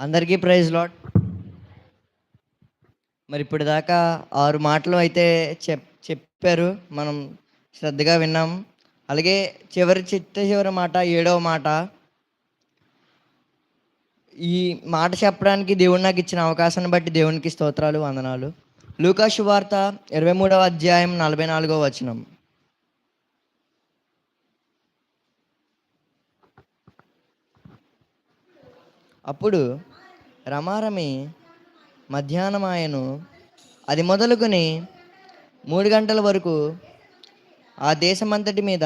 అందరికీ praise lot. మరి ఇప్పుడు దాకా 6 మాటలు అయితే చెప్పారు. మనం శ్రద్ధగా విన్నాం. అలాగే చివరి మాట 7వ మాట. ఈ మాట చెప్పడానికి దేవుడు నాకు ఇచ్చిన అవకాశాన్ని బట్టి దేవునికి స్తోత్రాలు, వందనాలు. లూకా సువార్త 23వ అధ్యాయం 44వ వచనం. అప్పుడు రమారమి మధ్యాహ్నమాయను, అది మొదలుకొని 3 గంటల వరకు ఆ దేశమంతటి మీద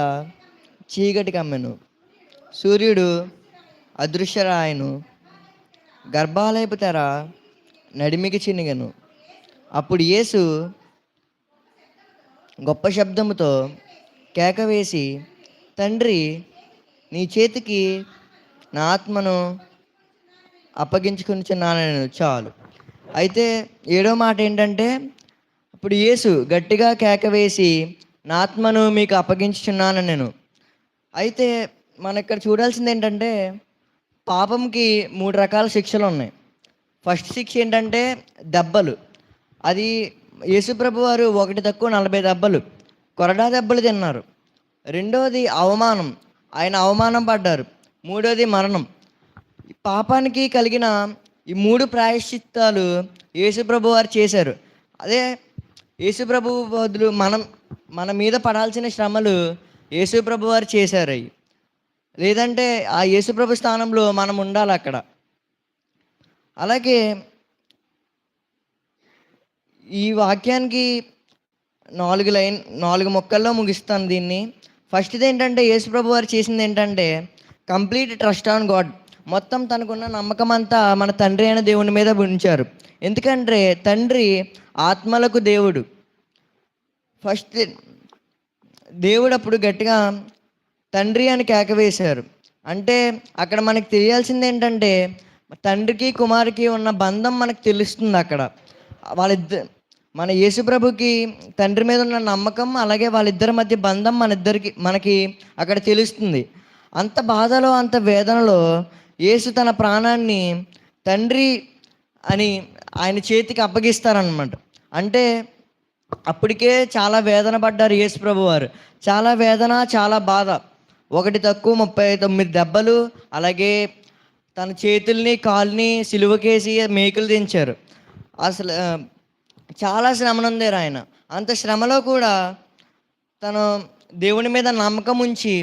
చీకటి కమ్మెను. సూర్యుడు అదృశ్యరాయను, గర్భాలయపు తెర నడిమికి చినిగెను. అప్పుడు యేసు గొప్ప శబ్దముతో కేక వేసి, తండ్రి, నీ చేతికి నా ఆత్మను అప్పగించుకునిచున్నాను, చాలు. అయితే 7వ మాట ఏంటంటే, అప్పుడు యేసు గట్టిగా కేక వేసి, నా ఆత్మను మీకు అప్పగించుచున్నాను నేను. అయితే మనం ఇక్కడ చూడాల్సింది ఏంటంటే, పాపంకి 3 రకాల శిక్షలు ఉన్నాయి. ఫస్ట్ శిక్ష ఏంటంటే దెబ్బలు. అది యేసుప్రభు వారు 1 తక్కువ 40 దెబ్బలు, కొరడా దెబ్బలు తిన్నారు. రెండోది అవమానం, ఆయన అవమానం పడ్డారు. మూడోది మరణం. పాపానికి కలిగిన ఈ 3 ప్రాయశ్చిత్తాలు యేసుప్రభు వారు చేశారు. అదే యేసుప్రభు బదులు మన మీద పడాల్సిన శ్రమలు యేసుప్రభు వారు చేశారు. అవి లేదంటే ఆ యేసుప్రభు స్థానంలో మనం ఉండాలి అక్కడ. అలాగే ఈ వాక్యానికి 4 ముక్కల్లో ముగిస్తాను దీన్ని. ఫస్ట్ది ఏంటంటే, యేసుప్రభు వారు చేసింది ఏంటంటే కంప్లీట్ ట్రస్ట్ ఆన్ గాడ్. మొత్తం తనకున్న నమ్మకం అంతా మన తండ్రి అయిన దేవుని మీద ఉంచారు. ఎందుకంటే తండ్రి ఆత్మలకు దేవుడు. ఫస్ట్ దేవుడు అప్పుడు గట్టిగా తండ్రి అని కేక వేశారు. అంటే అక్కడ మనకు తెలియాల్సింది ఏంటంటే, తండ్రికి కుమారుకి ఉన్న బంధం మనకు తెలుస్తుంది. అక్కడ మన యేసుప్రభుకి తండ్రి మీద ఉన్న నమ్మకం, అలాగే వాళ్ళిద్దరి మధ్య బంధం మనకి అక్కడ తెలుస్తుంది. అంత బాధలో, అంత వేదనలో యేసు తన ప్రాణాన్ని తండ్రి అని ఆయన చేతికి అప్పగిస్తారనమాట. అంటే అప్పటికే చాలా వేదన పడ్డారు యేసుప్రభు వారు. చాలా వేదన, చాలా బాధ. 1 తక్కువ 39 దెబ్బలు, అలాగే తన చేతుల్ని కాల్ని సిలువకేసి మేకులు దించారు. అసలు చాలా శ్రమనుందారు ఆయన. అంత శ్రమలో కూడా తను దేవుని మీద నమ్మకం ఉంచి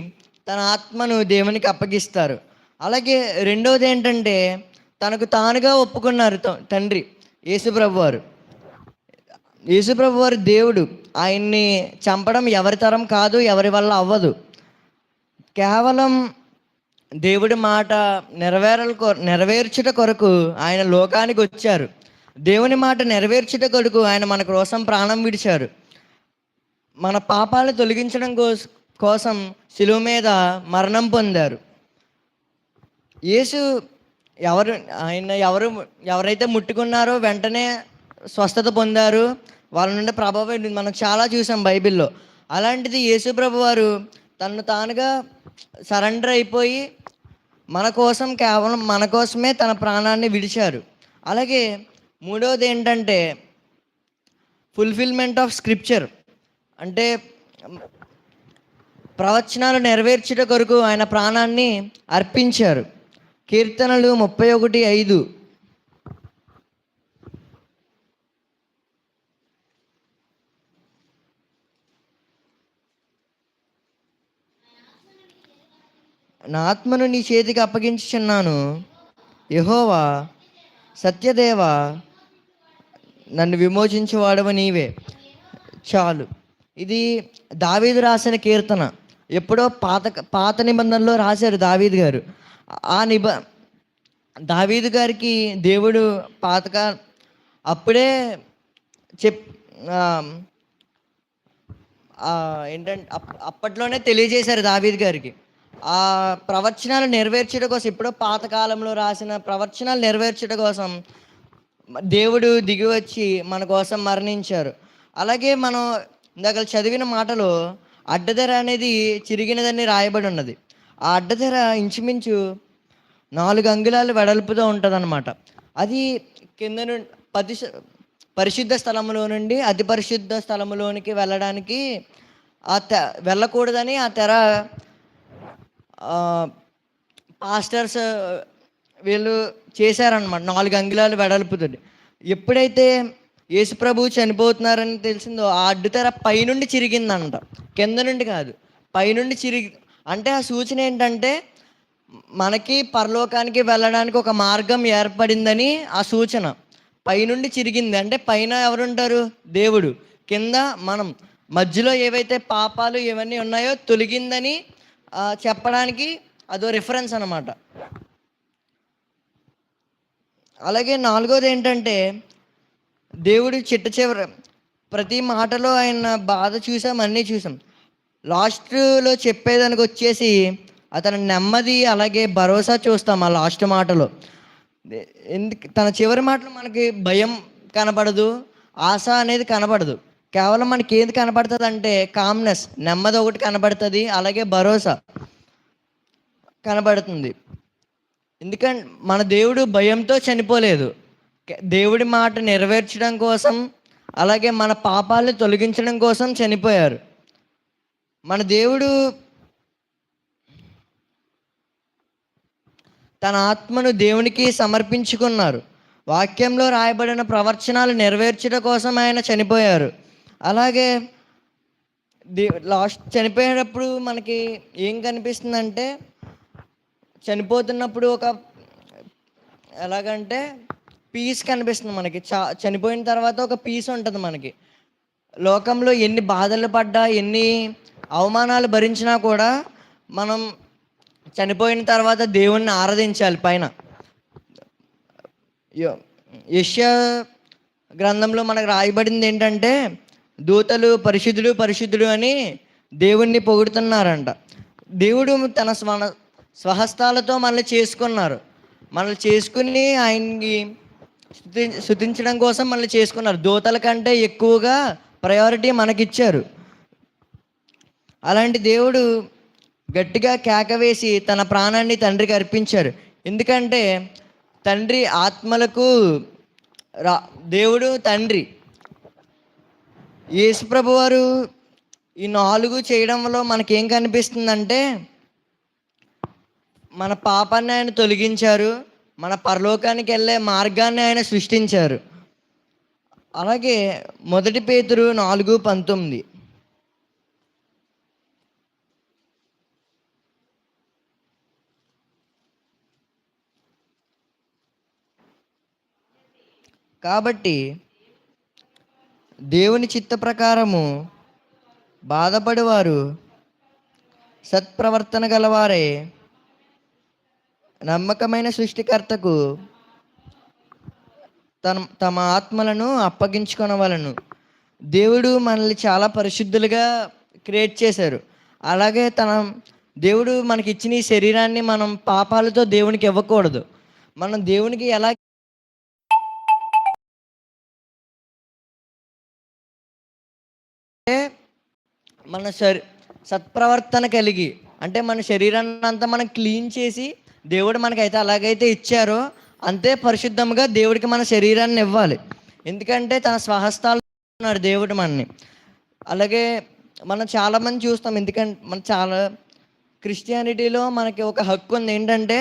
తన ఆత్మను దేవునికి అప్పగిస్తారు. అలాగే రెండవది ఏంటంటే, తనకు తానుగా ఒప్పుకున్నారు తండ్రి యేసుప్రభు వారు. యేసుప్రభు వారు దేవుడు. ఆయన్ని చంపడం ఎవరి తరం కాదు, ఎవరి వల్ల అవ్వదు. కేవలం దేవుడి మాట నెరవేర్చుట కొరకు ఆయన లోకానికి వచ్చారు. దేవుని మాట నెరవేర్చుట కొరకు ఆయన మన కోసం ప్రాణం విడిచారు. మన పాపాలను తొలగించడం కోసం శిలువ మీద మరణం పొందారు. యేసు ఎవరైతే ముట్టుకున్నారో వెంటనే స్వస్థత పొందారు. వాళ్ళ నుండి ప్రభావం మనం చాలా చూసాం బైబిల్లో. అలాంటిది యేసుప్రభు వారు తను తానుగా సరెండర్ అయిపోయి కేవలం మన కోసమే తన ప్రాణాన్ని విడిచారు. అలాగే మూడవది ఏంటంటే ఫుల్ఫిల్మెంట్ ఆఫ్ స్క్రిప్చర్. అంటే ప్రవచనాలు నెరవేర్చుట కొరకు ఆయన ప్రాణాన్ని అర్పించారు. కీర్తనలు 31:5. నా ఆత్మను నీ చేతికి అప్పగించుచున్నాను, యెహోవా సత్యదేవా, నన్ను విమోచించేవాడవు నీవే, చాలు. ఇది దావీదు రాసిన కీర్తన. ఎప్పుడో పాత నిబంధనలో రాశారు దావీదు గారు. దావీదు గారికి దేవుడు అప్పుడే ఏంటంటే అప్పట్లోనే తెలియజేశారు దావీదు గారికి. ఆ ప్రవచనాలు నెరవేర్చడం కోసం, ఎప్పుడో పాతకాలంలో రాసిన ప్రవచనాలు నెరవేర్చడం కోసం దేవుడు దిగి వచ్చి మన కోసం మరణించారు. అలాగే మనం ఇందాక చదివిన మాటలో అడ్డధర అనేది చిరిగినదని రాయబడి ఉన్నది. ఆ అడ్డధర ఇంచుమించు 4 అంగుళాలు వెడల్పుతో ఉంటదనమాట. అది కింద నుండి పరిశుద్ధ స్థలములో నుండి అతి పరిశుద్ధ స్థలములోనికి వెళ్ళడానికి ఆ వెళ్ళకూడదని ఆ తెర పాస్టర్స్ వీళ్ళు చేశారనమాట. 4 అంగుళాలు వెడల్పుతోటి. ఎప్పుడైతే యేసుప్రభువు చనిపోతున్నారని తెలిసిందో ఆ అడ్డుతెర పైనుండి చిరిగిందంట, కింద నుండి కాదు, పైనుండి అంటే ఆ సూచన ఏంటంటే మనకి పరలోకానికి వెళ్ళడానికి ఒక మార్గం ఏర్పడిందని ఆ సూచన. పైనుండి చిరిగింది అంటే పైన ఎవరుంటారు? దేవుడు. కింద మనం. మధ్యలో ఏవైతే పాపాలు ఇవన్నీ ఉన్నాయో తొలగిందని చెప్పడానికి అదో రిఫరెన్స్ అనమాట. అలాగే 4వది ఏంటంటే దేవుడు చివర ప్రతి మాటలో ఆయన బాధ చూసాం, అన్నీ చూసాం. లాస్ట్లో చెప్పేదానికి వచ్చేసి అతని నెమ్మది అలాగే భరోసా చూస్తాం ఆ లాస్ట్ మాటలో. ఎందుకు తన చివరి మాటలో మనకి భయం కనపడదు, ఆశ అనేది కనపడదు. కేవలం మనకి ఏది కనపడుతుంది అంటే కామ్నెస్, నెమ్మది ఒకటి కనపడుతుంది, అలాగే భరోసా కనబడుతుంది. ఎందుకంటే మన దేవుడు భయంతో చనిపోలేదు, దేవుడి మాట నెరవేర్చడం కోసం అలాగే మన పాపాలను తొలగించడం కోసం చనిపోయారు. మన దేవుడు తన ఆత్మను దేవునికి సమర్పించుకున్నారు. వాక్యంలో రాయబడిన ప్రవచనాలు నెరవేర్చడం కోసం ఆయన చనిపోయారు. అలాగే లాస్ట్ చనిపోయేటప్పుడు మనకి ఏం కనిపిస్తుందంటే, చనిపోతున్నప్పుడు ఒక ఎలాగంటే పీస్ కనిపిస్తుంది మనకి. చనిపోయిన తర్వాత ఒక పీస్ ఉంటుంది మనకి. లోకంలో ఎన్ని బాధలు పడ్డా, ఎన్ని అవమానాలు భరించినా కూడా మనం చనిపోయిన తర్వాత దేవుణ్ణి ఆరాధించాలి. పైన యెషయా గ్రంథంలో మనకు రాయబడింది ఏంటంటే, దూతలు పరిశుద్ధుడు పరిశుద్ధుడు అని దేవుణ్ణి పొగుడుతున్నారంట. దేవుడు తన స్వహస్తాలతో మనల్ని చేసుకున్నారు. మనల్ని చేసుకుని ఆయన్ని స్తుతించడం కోసం మనల్ని చేసుకున్నారు. దూతల కంటే ఎక్కువగా ప్రయారిటీ మనకిచ్చారు. అలాంటి దేవుడు గట్టిగా కేక వేసి తన ప్రాణాన్ని తండ్రికి అర్పించారు. ఎందుకంటే తండ్రి ఆత్మలకు దేవుడు తండ్రి. యేసుప్రభు వారు ఈ 4 చేయడంలో మనకేం కనిపిస్తుందంటే, మన పాపాన్ని ఆయన తొలగించారు, మన పరలోకానికి వెళ్ళే మార్గాన్ని ఆయన సృష్టించారు. అలాగే 1 పేతురు 4:19, కాబట్టి దేవుని చిత్త ప్రకారము బాధపడేవారు సత్ప్రవర్తన గలవారే నమ్మకమైన సృష్టికర్తకు తమ ఆత్మలను అప్పగించుకొనవలెను. దేవుడు మనల్ని చాలా పరిశుద్ధులుగా క్రియేట్ చేశారు. అలాగే దేవుడు మనకి ఇచ్చిన ఈ శరీరాన్ని మనం పాపాలతో దేవునికి ఇవ్వకూడదు. మనం దేవునికి ఎలా మన సత్ప్రవర్తన కలిగి, అంటే మన శరీరాన్ని అంతా మనం క్లీన్ చేసి దేవుడు మనకైతే అలాగైతే ఇచ్చారో అంతే పరిశుద్ధంగా దేవుడికి మన శరీరాన్ని ఇవ్వాలి. ఎందుకంటే తన స్వహస్తాలు ఉన్నాడు దేవుడు మనని. అలాగే మనం చాలామంది చూస్తాం, ఎందుకంటే చాలా క్రిస్టియానిటీలో మనకి ఒక హక్కు ఉంది. ఏంటంటే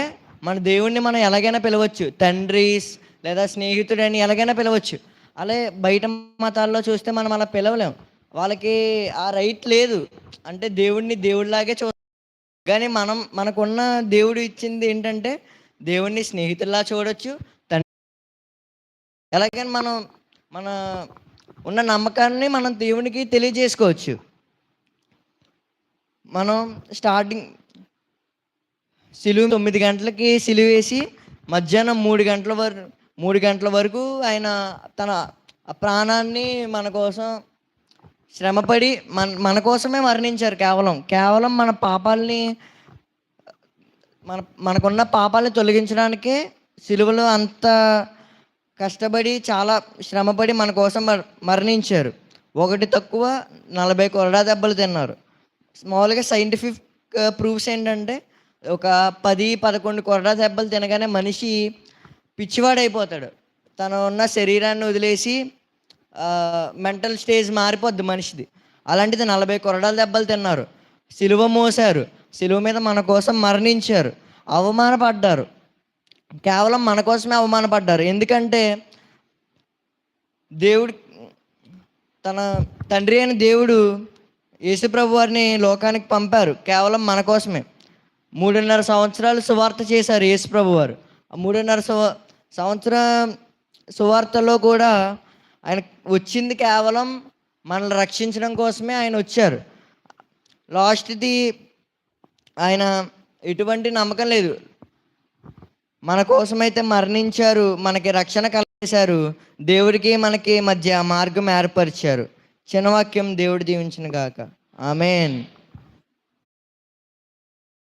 మన దేవుడిని మనం ఎలాగైనా పిలవచ్చు, తండ్రి లేదా స్నేహితుడని ఎలాగైనా పిలవచ్చు. అలాగే బయట మతాల్లో చూస్తే మనం అలా పిలవలేం, వాళ్ళకి ఆ రైట్ లేదు. అంటే దేవుడిని దేవుడిలాగే కానీ మనకున్న దేవుడు ఇచ్చింది ఏంటంటే దేవుడిని స్నేహితుల్లా చూడొచ్చు. ఎలాగని మన ఉన్న నమ్మకాన్ని మనం దేవునికి తెలియజేసుకోవచ్చు. మనం స్టార్టింగ్ సిలువ 9 గంటలకి సిలువ వేసి మధ్యాహ్నం 3 గంటల వరకు ఆయన తన ప్రాణాన్ని మన కోసం శ్రమపడి మన కోసమే మరణించారు. కేవలం మన పాపాలని మనకున్న పాపాలని తొలగించడానికే సిలువలో అంత కష్టపడి చాలా శ్రమపడి మన కోసం మరణించారు. 1 తక్కువ 40 కొరడా దెబ్బలు తిన్నారు. మామూలుగా సైంటిఫిక్ ప్రూఫ్స్ ఏంటంటే ఒక 10-11 కొరడా దెబ్బలు తినగానే మనిషి పిచ్చివాడైపోతాడు. తను ఉన్న శరీరాన్ని వదిలేసి మెంటల్ స్టేజ్ మారిపోద్ది మనిషిది. అలాంటిది 40 కొరడాల దెబ్బలు తిన్నారు, సిలువ మోసారు, సిలువ మీద మన కోసం మరణించారు, అవమానపడ్డారు. కేవలం మన కోసమే అవమానపడ్డారు. ఎందుకంటే దేవుడు, తన తండ్రి అయిన దేవుడు యేసుప్రభు వారిని లోకానికి పంపారు కేవలం మన కోసమే. 3.5 సంవత్సరాలు సువార్త చేశారు యేసుప్రభు వారు. ఆ 3.5 సంవత్సరం సువార్తలో కూడా ఆయన వచ్చింది కేవలం మనల్ని రక్షించడం కోసమే ఆయన వచ్చారు. లాస్ట్ది ఆయన ఎటువంటి నమ్మకం లేదు, మన కోసమైతే మరణించారు, మనకి రక్షణ కలిగేశారు, దేవుడికి మనకి మధ్య మార్గం ఏర్పరిచారు. చిన్నవాక్యం దేవుడు దీవించును గాక. ఆమేన్.